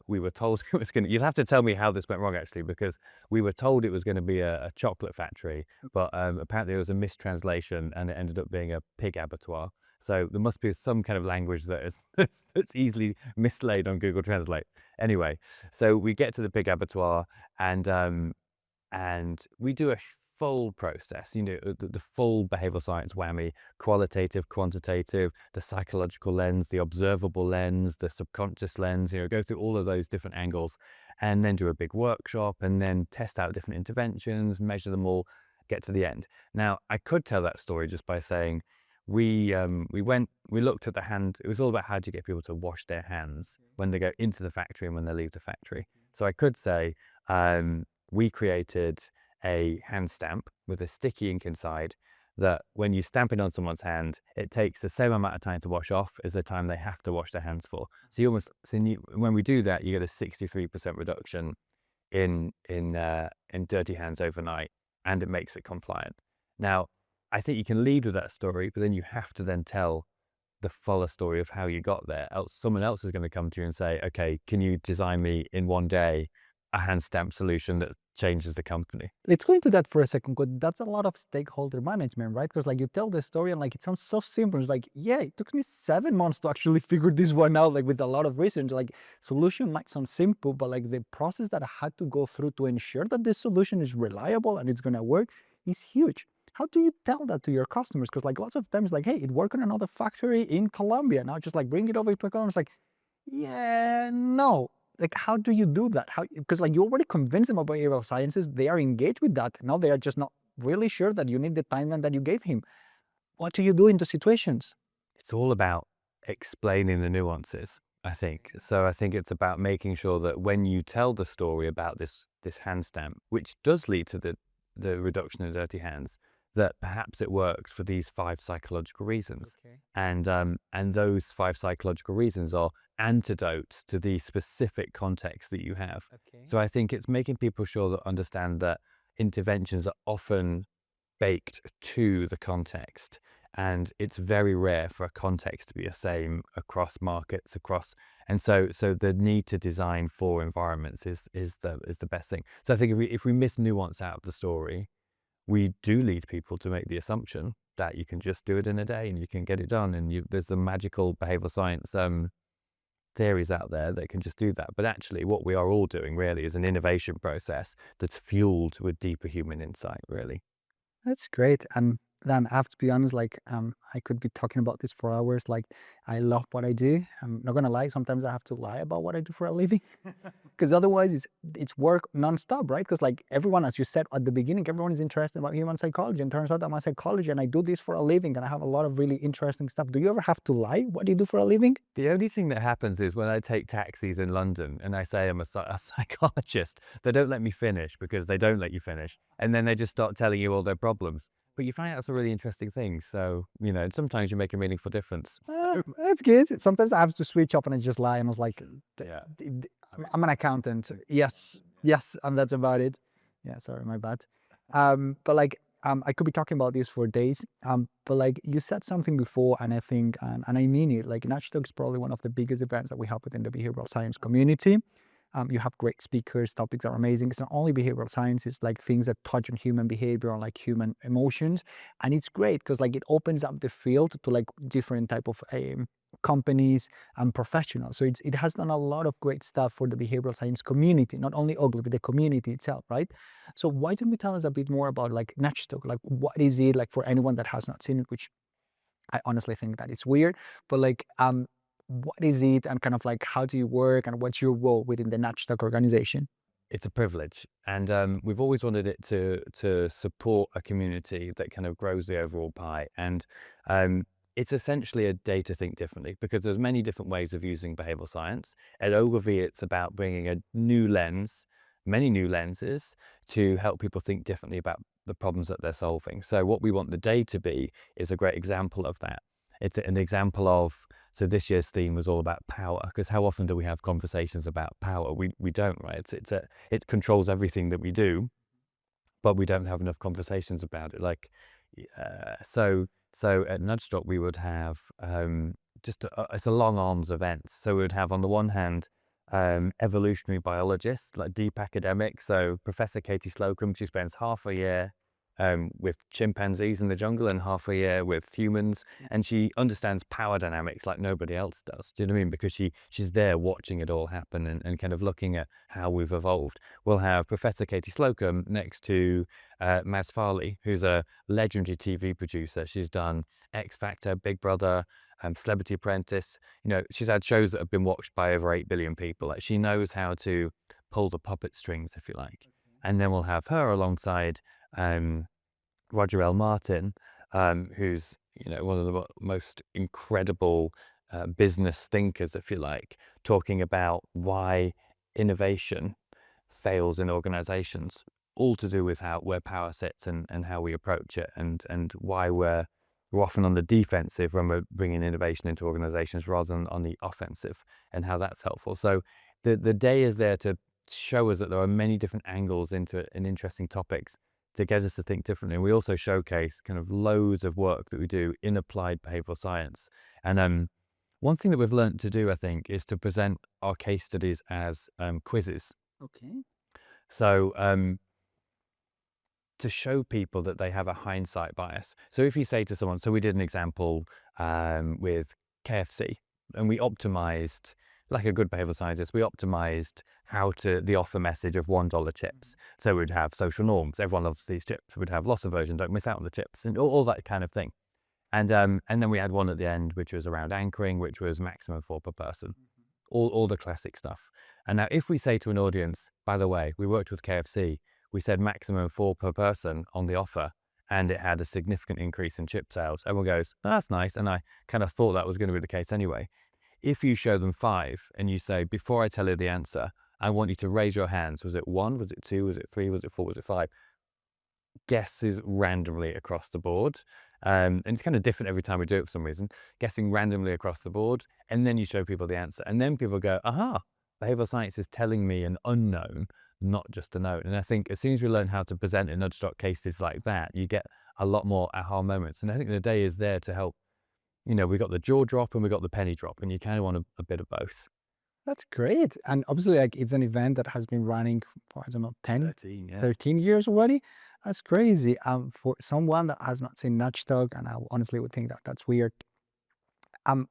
We were told it was going to, you'd have to tell me how this went wrong actually, because we were told it was going to be a chocolate factory, but apparently there was a mistranslation and it ended up being a pig abattoir. So there must be some kind of language that is that's easily mislaid on Google Translate. Anyway, so we get to the pig abattoir and and we do a full process, you know, the full behavioral science whammy, qualitative, quantitative, the psychological lens, the observable lens, the subconscious lens, you know, go through all of those different angles and then do a big workshop and then test out different interventions, measure them all, get to the end. Now, I could tell that story just by saying we looked at the hand. It was all about how do you get people to wash their hands when they go into the factory and when they leave the factory. So I could say, we created a hand stamp with a sticky ink inside that when you stamp it on someone's hand, it takes the same amount of time to wash off as the time they have to wash their hands for. So you almost, when we do that, you get a 63% reduction in dirty hands overnight, and it makes it compliant. Now, I think you can lead with that story, but then you have to then tell the fuller story of how you got there. Else, someone else is going to come to you and say, "Okay, can you design me in one day a hand stamp solution that changes the company?" Let's go into that for a second, because that's a lot of stakeholder management, right? Because like you tell the story and like it sounds so simple. It's like, yeah, it took me 7 months to actually figure this one out, like with a lot of research. Like solution might sound simple, but like the process that I had to go through to ensure that this solution is reliable and it's gonna work is huge. How do you tell that to your customers? Because like lots of times, like, hey, it worked on another factory in Colombia. Now just like bring it over to Colombia. It's like, yeah, no. Like, how do you do that? How, because like you already convinced them about behavioral sciences, they are engaged with that. Now they are just not really sure that you need the timeline that you gave him. What do you do in those situations? It's all about explaining the nuances, I think. So I think it's about making sure that when you tell the story about this hand stamp, which does lead to the reduction of dirty hands, that perhaps it works for these 5 psychological reasons. Okay. And those 5 psychological reasons are antidotes to the specific context that you have. Okay. So I think it's making people sure that understand that interventions are often baked to the context. And it's very rare for a context to be the same across markets, and so the need to design for environments is the best thing. So I think if we miss nuance out of the story, we do lead people to make the assumption that you can just do it in a day and you can get it done, and there's the magical behavioral science theories out there that can just do that. But actually, what we are all doing really is an innovation process that's fueled with deeper human insight, really. That's great. And Dan, I have to be honest, like, I could be talking about this for hours. Like, I love what I do. I'm not gonna lie, sometimes I have to lie about what I do for a living. Because otherwise it's work nonstop, right? Because like everyone, as you said at the beginning, everyone is interested about human psychology, and turns out I'm a psychologist and I do this for a living, and I have a lot of really interesting stuff. Do you ever have to lie what do you do for a living? The only thing that happens is when I take taxis in London and I say I'm a psychologist, they don't let me finish because they don't let you finish. And then they just start telling you all their problems. But you find out some really interesting things. So, sometimes you make a meaningful difference. That's good. Sometimes I have to switch up and I just lie, and I was like, Yeah. I'm an accountant. Yes, yes, and that's about it. Yeah, sorry, my bad. But like, I could be talking about this for days. But like you said something before, and I think, and I mean it. Like, Nudgestock is probably one of the biggest events that we have within the behavioral science community. You have great speakers, topics are amazing. It's not only behavioral science, it's like things that touch on human behavior, on like human emotions. And it's great because like it opens up the field to like different type of companies and professionals. So it has done a lot of great stuff for the behavioral science community, not only Ogilvy, but the community itself, right? So why don't you tell us a bit more about like Nudgestock? Like, what is it, like, for anyone that has not seen it, which I honestly think that it's weird, but like, what is it, and kind of like how do you work, and what's your role within the Nudgestock organization? It's a privilege, and we've always wanted it to support a community that kind of grows the overall pie. And it's essentially a day to think differently because there's many different ways of using behavioral science. At Ogilvy, it's about bringing a new lens, many new lenses, to help people think differently about the problems that they're solving. So what we want the day to be is a great example of that. It's an example of, so this year's theme was all about power, because how often do we have conversations about power? We don't, right? It controls everything that we do, but we don't have enough conversations about it. Like, so at Nudgestock we would have it's a long arms event. So we would have on the one hand evolutionary biologists, like deep academics. So Professor Katie Slocum, she spends half a year with chimpanzees in the jungle and half a year with humans, and she understands power dynamics like nobody else does. Do you know what I mean? Because she's there watching it all happen and kind of looking at how we've evolved. We'll have Professor Katie Slocum next to Maz Farley, who's a legendary TV producer. She's done X Factor, Big Brother, Celebrity Apprentice. She's had shows that have been watched by over 8 billion people. Like, she knows how to pull the puppet strings, if you like. And then we'll have her alongside Roger L. Martin, who's one of the most incredible business thinkers, if you like, talking about why innovation fails in organizations, all to do with where power sits and how we approach it, and why we're often on the defensive when we're bringing innovation into organizations rather than on the offensive, and how that's helpful. So the day is there to show us that there are many different angles into it and interesting topics to get us to think differently. And we also showcase kind of loads of work that we do in applied behavioral science. And one thing that we've learned to do, I think, is to present our case studies as quizzes. Okay. So to show people that they have a hindsight bias. So if you say to someone, so we did an example with KFC, and we optimized, like a good behavioral scientist, we optimized the offer message of $1 chips. So we'd have social norms. Everyone loves these chips. We'd have loss aversion, don't miss out on the chips, and all that kind of thing. And then we had one at the end, which was around anchoring, which was maximum 4 per person. All the classic stuff. And now if we say to an audience, by the way, we worked with KFC, we said maximum 4 per person on the offer, and it had a significant increase in chip sales. Everyone goes, oh, that's nice. And I kind of thought that was going to be the case anyway. If you show them 5 and you say, before I tell you the answer, I want you to raise your hands. Was it 1? Was it 2? Was it 3? Was it 4? Was it 5? Guesses randomly across the board. And it's kind of different every time we do it for some reason. Guessing randomly across the board. And then you show people the answer. And then people go, aha, behavioral science is telling me an unknown, not just a known. And I think as soon as we learn how to present in Nudgestock cases like that, you get a lot more aha moments. And I think the day is there to help. We got the jaw drop and we got the penny drop, and you kind of want a bit of both. That's great. And obviously, like, it's an event that has been running for, I don't know, 10, 13, yeah. 13 years already. That's crazy. For someone that has not seen Nudgestock, and I honestly would think that that's weird. Um,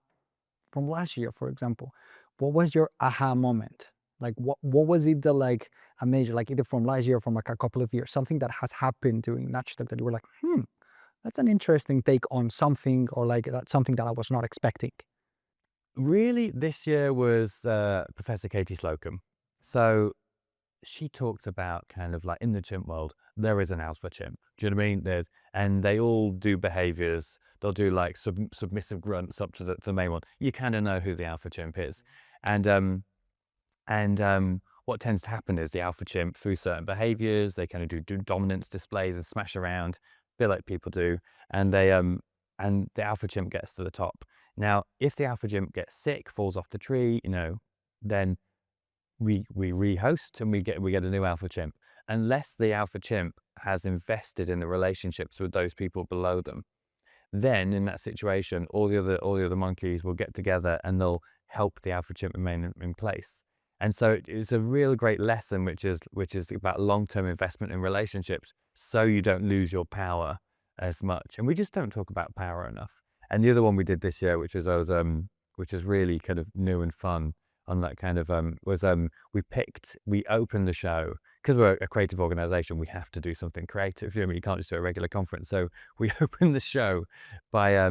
from last year, for example, what was your aha moment? Like, what was it that, like, a major, like, either from last year or from like a couple of years, something that has happened during Nudgestock that you were like, That's an interesting take on something, or like that's something that I was not expecting. Really, this year was Professor Katie Slocum. So she talks about kind of like in the chimp world, there is an alpha chimp. Do you know what I mean? And they all do behaviors. They'll do like submissive grunts up to the main one. You kind of know who the alpha chimp is. And what tends to happen is the alpha chimp, through certain behaviors, they kind of do dominance displays and smash around, a bit like people do, and and the alpha chimp gets to the top. Now, if the alpha chimp gets sick, falls off the tree, then we rehost and we get a new alpha chimp. Unless the alpha chimp has invested in the relationships with those people below them, then in that situation, all the other monkeys will get together and they'll help the alpha chimp remain in place. And so it's a real great lesson, which is about long-term investment in relationships, so you don't lose your power as much. And we just don't talk about power enough. And the other one we did this year, which was really kind of new and fun on that kind of was we opened the show because we're a creative organization. We have to do something creative. You know, you can't just do a regular conference. So we opened the show by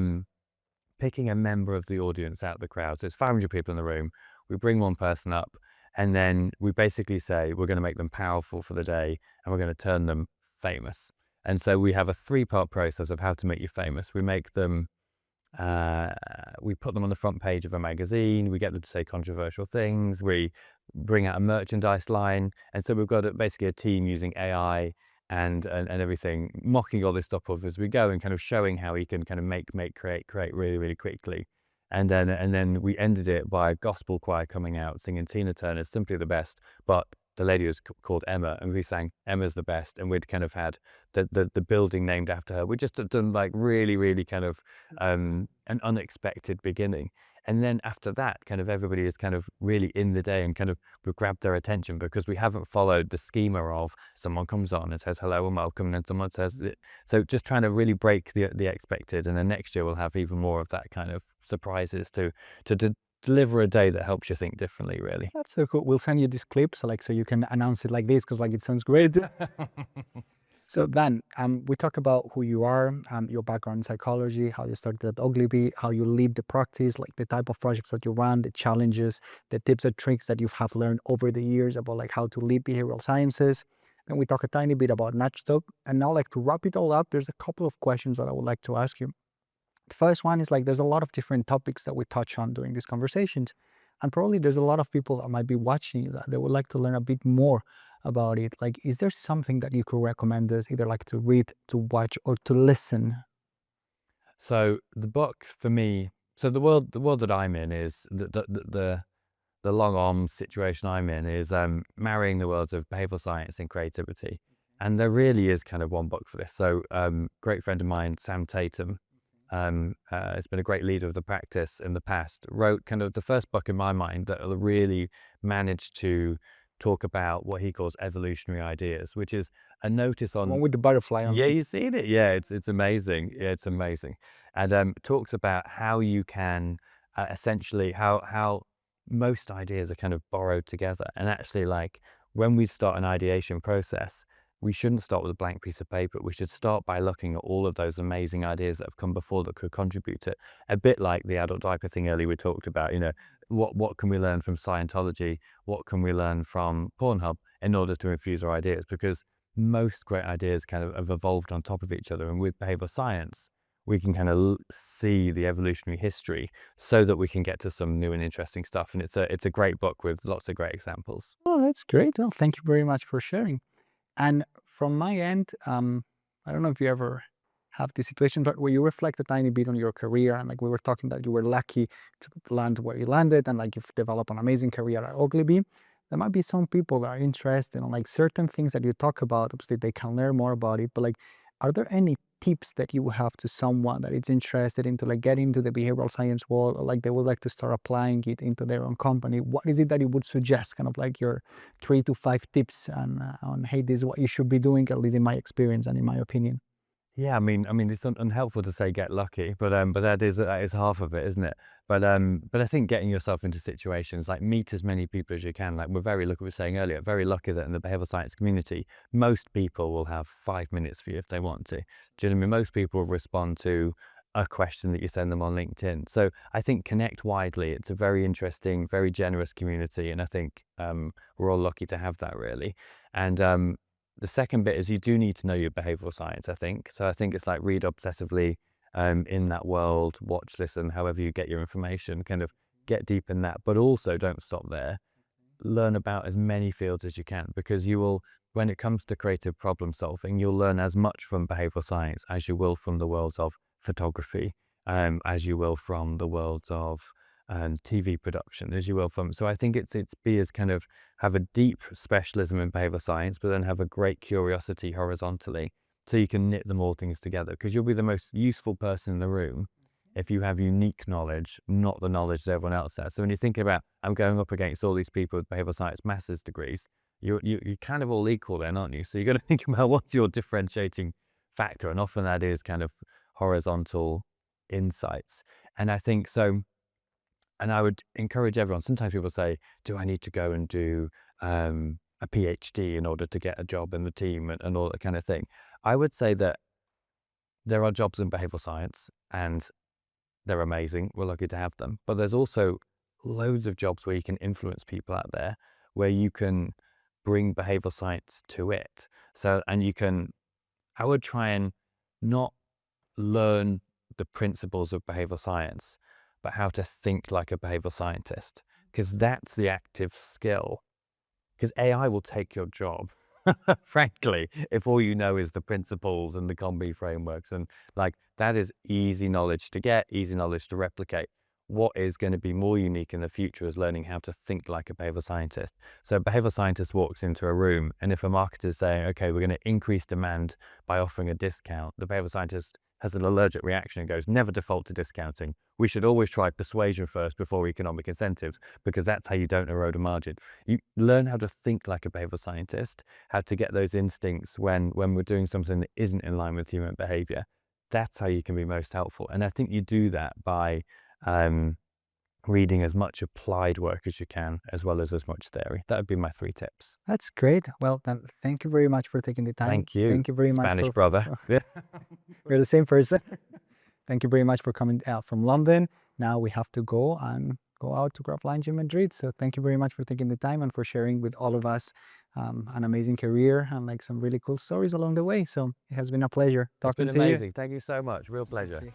picking a member of the audience out of the crowd. So it's 500 people in the room. We bring one person up, and then we basically say we're going to make them powerful for the day, and we're going to turn them famous. And so we have a 3-part process of how to make you famous. We make them, we put them on the front page of a magazine. We get them to say controversial things. We bring out a merchandise line. And so we've got basically a team using AI and everything, mocking all this stuff up as we go and kind of showing how he can kind of make, create really, really quickly. And then we ended it by a gospel choir coming out singing Tina Turner's Simply the Best, but the lady was called Emma, and we sang Emma's the Best, and we'd kind of had the building named after her. We just had done like really, really kind of an unexpected beginning. And then after that, kind of everybody is kind of really in the day and kind of we've grabbed their attention because we haven't followed the schema of someone comes on and says hello and welcome, and then someone says it. So just trying to really break the expected. And then next year we'll have even more of that kind of surprises to deliver a day that helps you think differently, really. That's so cool. We'll send you this clip so you can announce it like this, because like it sounds great. So then we talk about who you are, your background in psychology, how you started at Ogilvy, how you lead the practice, like the type of projects that you run, the challenges, the tips and tricks that you have learned over the years about like how to lead behavioral sciences. Then we talk a tiny bit about Nudgestock. And now, like, to wrap it all up, there's a couple of questions that I would like to ask you. The first one is like there's a lot of different topics that we touch on during these conversations. And probably there's a lot of people that might be watching you that they would like to learn a bit more about it. Like, is there something that you could recommend us, either like to read, to watch, or to listen? So the book for me, so the world that I'm in is the long arm situation I'm in is marrying the worlds of behavioral science and creativity. And there really is kind of one book for this. So great friend of mine, Sam Tatum, has been a great leader of the practice in the past, wrote kind of the first book in my mind that really managed to talk about what he calls evolutionary ideas, which is a notice The one on. with the butterfly on Yeah, it. you've seen it. Yeah, it's amazing. Yeah, it's amazing. And talks about how you can essentially how most ideas are kind of borrowed together. And actually, like when we start an ideation process, we shouldn't start with a blank piece of paper. We should start by looking at all of those amazing ideas that have come before that could contribute to it. A bit like the adult diaper thing earlier we talked about, what can we learn from Scientology? What can we learn from Pornhub in order to infuse our ideas? Because most great ideas kind of have evolved on top of each other. And with behavioral science, we can kind of see the evolutionary history so that we can get to some new and interesting stuff. And it's a great book with lots of great examples. Oh, that's great. Well, thank you very much for sharing. And from my end, I don't know if you ever have this situation, but where you reflect a tiny bit on your career, and like we were talking that you were lucky to land where you landed, and like you've developed an amazing career at Ogilvy. There might be some people that are interested in like certain things that you talk about. Obviously, they can learn more about it, but like, are there any tips that you would have to someone that is interested into like getting into the behavioral science world, or like they would like to start applying it into their own company? What is it that you would suggest? Kind of like your 3 to 5 tips on hey, this is what you should be doing, at least in my experience and in my opinion. Yeah, I mean, it's unhelpful to say get lucky, but that is half of it, isn't it? But I think getting yourself into situations like meet as many people as you can. Like we're very lucky, we were saying earlier, very lucky that in the behavioral science community, most people will have 5 minutes for you if they want to. Do you know what I mean? Most people will respond to a question that you send them on LinkedIn. So I think connect widely. It's a very interesting, very generous community, and I think we're all lucky to have that really. And the second bit is you do need to know your behavioral science, I think. So I think it's like read obsessively in that world, watch, listen, however you get your information, kind of get deep in that. But also don't stop there. Learn about as many fields as you can, because you will, when it comes to creative problem solving, you'll learn as much from behavioral science as you will from the worlds of photography, as you will from the worlds of TV production, as you will from. So I think it's be as kind of have a deep specialism in behavioral science, but then have a great curiosity horizontally, so you can knit them all things together. Because you'll be the most useful person in the room if you have unique knowledge, not the knowledge that everyone else has. So when you think about, I'm going up against all these people with behavioral science master's degrees, you're kind of all equal then, aren't you? So you've got to think about what's your differentiating factor, and often that is kind of horizontal insights. And I think so. And I would encourage everyone. Sometimes people say, do I need to go and do a PhD in order to get a job in the team and all that kind of thing? I would say that there are jobs in behavioral science and they're amazing. We're lucky to have them. But there's also loads of jobs where you can influence people out there, where you can bring behavioral science to it. So, and you can, I would try and not learn the principles of behavioral science, but how to think like a behavioral scientist, because that's the active skill. Because AI will take your job, frankly, if all you know is the principles and the COM-B frameworks. And like that is easy knowledge to get, easy knowledge to replicate. What is going to be more unique in the future is learning how to think like a behavioral scientist. So a behavioral scientist walks into a room, and if a marketer is saying, okay, we're going to increase demand by offering a discount, the behavioral scientist has an allergic reaction and goes, never default to discounting. We should always try persuasion first before economic incentives, because that's how you don't erode a margin. You learn how to think like a behavioral scientist, how to get those instincts when we're doing something that isn't in line with human behavior. That's how you can be most helpful. And I think you do that by reading as much applied work as you can, as well as much theory. That would be my 3 tips. That's great. Well, then, thank you very much for taking the time. Thank you. Thank you very much Spanish brother. Yeah. We're the same person. Thank you very much for coming out from London. Now we have to go out to grab lunch in Madrid. So thank you very much for taking the time and for sharing with all of us an amazing career and like some really cool stories along the way. So it has been a pleasure It's been talking to you. amazing. Thank you so much. Real pleasure. Okay.